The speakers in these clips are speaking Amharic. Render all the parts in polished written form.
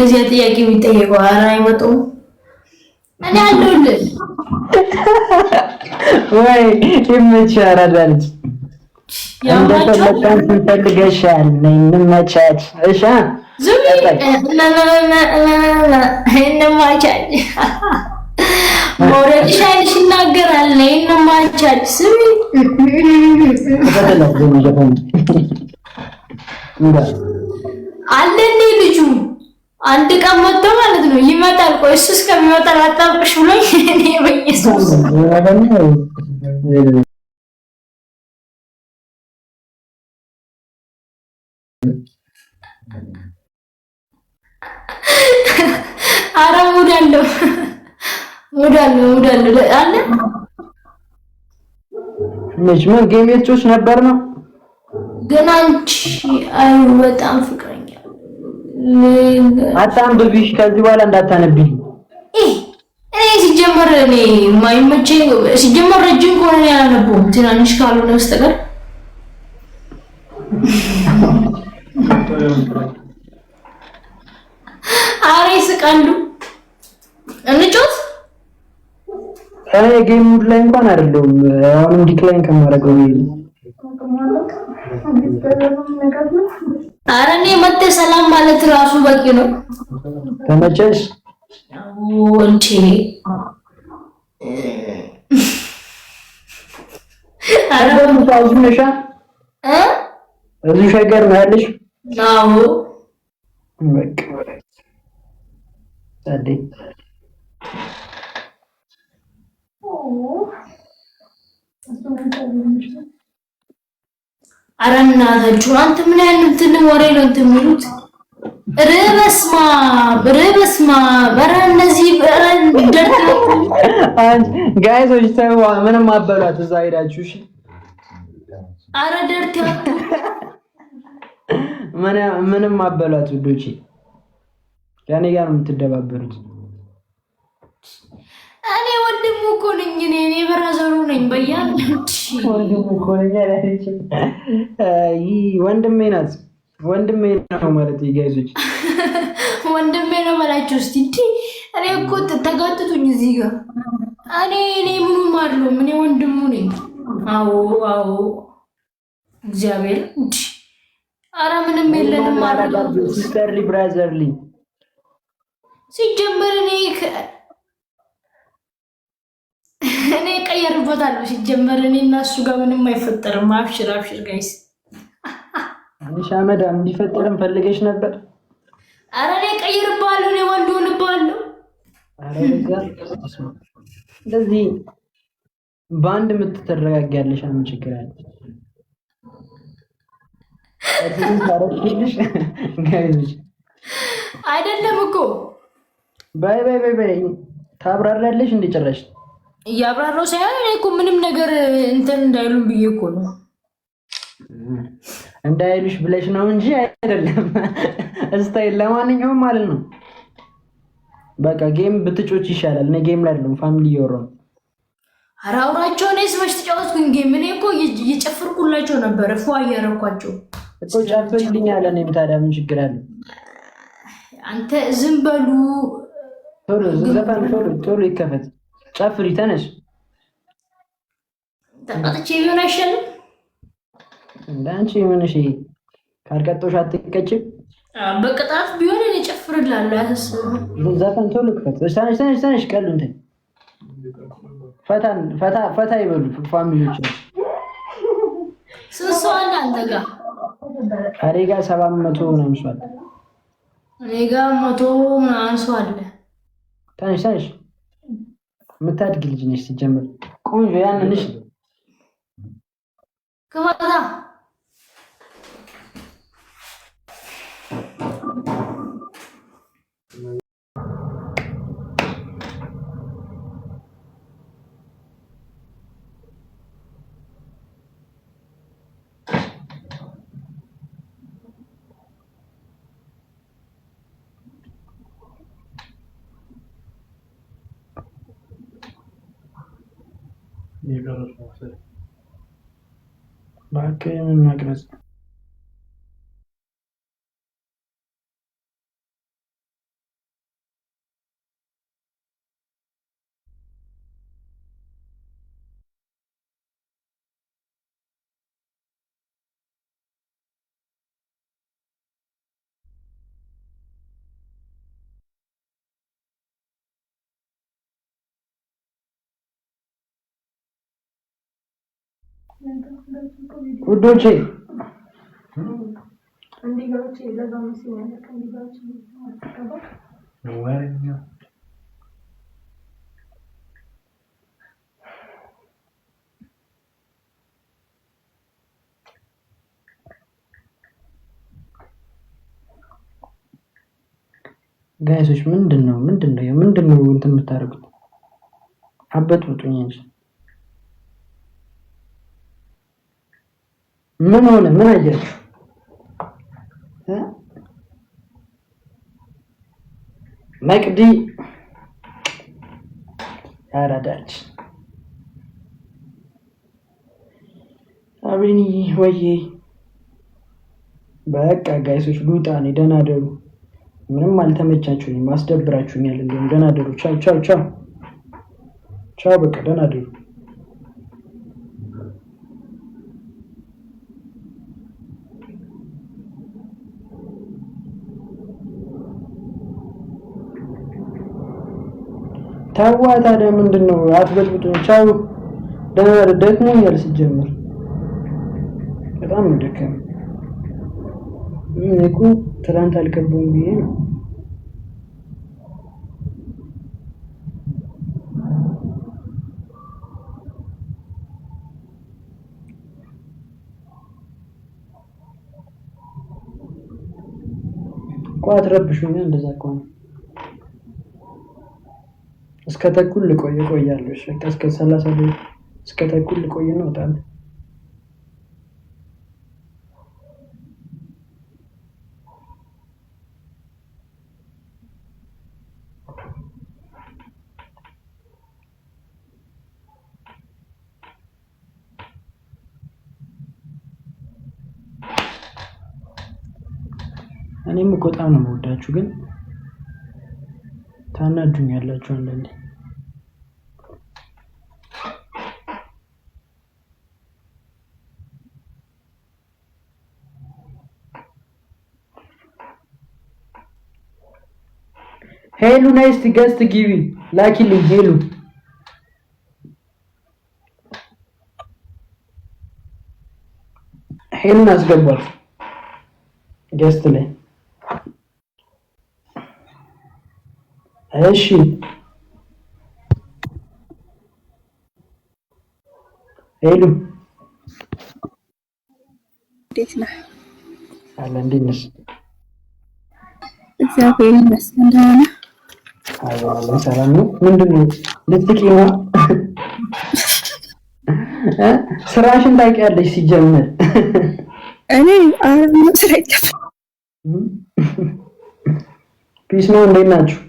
እንደዚህ ጥያቄ የሚጠየቀው? ኧረ አይመጡም። እኔ አለሁልህ ወይ ይመቻራል። እንደፈለቀን ስንፈልገሻል እንመቻች። እሺ ዝም እንመቻች። ሞረድሽ አይንሽ ይናገራል። እንመቻች ስሚ አለ እንዴ ልጁ አንድ ቀን መጥቶ ማለት ነው ይመጣል። ቆይ እሱ እስከሚመጣ አጣብቅሽ ብሎኝ እኔ በኢየሱስ ኧረ ሙድ አለው አለ ምን ጌም የተጫወች ነበር ነው ግን አንቺ አይ በጣም ፍቅረኛ አታንብቢሽ ከዚህ በኋላ እንዳታነብኝ። እኔ ሲጀመር እኔ የማይመቸኝ ሲጀመር ረጅም ከሆነ ያላነበውም ትናንሽ ካልሆነ በስተቀር አሬ ስቃሉ እንጫወት። እኔ ጌም ሙድ ላይ እንኳን አይደለሁም። አሁን ዲክላይን ከማድረገው ኧረ እኔ መጥተህ ሰላም ማለት ራሱ በቂ ነው። ተመቸሽ? ወንቺ አረም ታውዝነሻ እዚህ ሸገር ነው ያለሽ? አዎ በቃ ታዲ ኧረ እናታችሁ አንተ ምን አይነት እንትን ወሬ ነው እንትን የሚሉት? በስማ ኧረ እነዚህ ደርታ ጋይሶች ተው፣ ምንም አበሏት እዛ ሄዳችሁ። እሺ ኧረ ደርታ ምንም አበሏት ውዶቼ፣ ከኔ ጋር ነው የምትደባበሩት። እኔ ወንድሙ እኮ ነኝ። እኔ በራዘሩ ነኝ። ወንድሙ እኮ ነኝ አለች። ወንድሜ ናት። ወንድሜ ነው ማለት ይጋይዞች፣ ወንድሜ ነው ማለት እስቲ እንዴ! እኔ እኮ ተጋጥጡኝ እዚህ ጋር እኔ ምኑም አይደለም። እኔ ወንድሙ ነኝ። አዎ እግዚአብሔር እንዴ! ኧረ ምንም የለንም ማለት ሲስተርሊ ብራዘርሊ ሲጀመር እኔ ቀየርበታለሁ። ሲጀመር እኔ እና እሱ ጋር ምንም አይፈጠርም። አብሽር ጋይስ። አንሻ መዳም እንዲፈጠርም ፈልገሽ ነበር? ኧረ እኔ ቀይርባለሁ። እኔ ወንድ ሆንባለሁ። ኧረ እንደዚህ በአንድ የምትተረጋጊያለሽ። ምን ችግር አለ? እዚህ ታረክልሽ ጋይስ አይደለም እኮ በይ ታብራራለሽ እንደጨረሽ እያብራራው ሳይሆን እኔ እኮ ምንም ነገር እንትን እንዳይሉም ብዬ እኮ ነው። እንዳይሉሽ ብለሽ ነው እንጂ አይደለም። እስታይ ለማንኛውም ማለት ነው በቃ ጌም ብትጮች ይሻላል። እኔ ጌም ላይ አይደለም ፋሚሊ እያወራሁ። ኧረ አውራቸው ነው ስመሽ ተጫወትኩኝ ጌም። እኔ እኮ እየጨፈርኩላቸው ነበር ፏ እያረኳቸው እኮ ጨፍርልኝ አለ። እኔም ታዲያ ምን ችግር አለ? አንተ ዝም በሉ ቶሎ ይከፈት። ጨፍሪ ተነሽ። ተቀጥቼ ቢሆን አይሻልም? እንዳንቺ ምንሽ ካልቀጦሽ አትቀጭም። በቅጣት ቢሆን እኔ ጨፍርላለሁ። አያስብም። ዘፈን ቶሎ ክፈት። ተነሽ ቀሉ እንትን ፈታ ይበሉ ፋሚሊዎች። ስንት ሰው አለ አንተ ጋር? እኔ ጋር 700 ምናምን ሰው አለ። እኔ ጋር 100 ምናምን ሰው አለ። ተነሽ የምታድግ ልጅ ነሽ። ሲጀምር ቆንጆ ያንንሽ ከማታ እባክህ ምን መቅረጽ ውዶቼ ጋይሶች ምንድነው እንትን የምታደርጉት? አበጥብጡኝ እንጂ ምን ሆነ? ምን አያችሁ? መቅዲ ያራዳች አብኒ ወይ በቃ ጋይሶች ሉጣ ነው። ደህና ደሩ። ምንም አልተመቻችሁኝም፣ አስደብራችሁኛል። እንደውም ደህና ደሩ። ቻው ቻው ቻው ቻው። በቃ ደህና ደሩ። ታዋ ታዲያ ምንድነው? አትበጥብጡ። ቻው ደህና ደሩ። ደክሞኛል ሲጀምር በጣም ነው ደከመኝ። እኮ ትናንት አልገባሁም ብዬ ነው። ቆይ አትረብሹኝ። እንደዛ ከሆነ እስከ ተኩል እቆያለሁ። እሺ በቃ እስከ 30 ደቂቃ እስከ ተኩል ልቆይና እወጣለሁ። እኔም እኮ በጣም ነው የምወዳችሁ፣ ግን ታናዱኛላችሁ አንዳንዴ። ሄሉ ናይስ ገስት ጊቪ ላኪልኝ። ሄሉን አስገባት ገስት ላይ። እሺ ሄሉ እንዴት ነህ? አለ እንዴት ነሽ? እግዚአብሔር ይመስገን ደህና ነህ? አዎ ሰላም ነው። ምንድነው ልትቂ ነው? ስራሽን ታውቂያለሽ ሲጀመር? እኔ አሁን ስራ ይከፈል ፒስ ነው። እንዴት ናችሁ?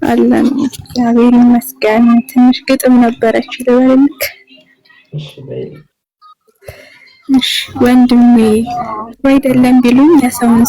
አለን እግዚአብሔር ይመስገን። ትንሽ ግጥም ነበረች ልበልልክ? እሺ በይ። እሺ ወንድሜ አይደለም ቢሉኝ የሰውን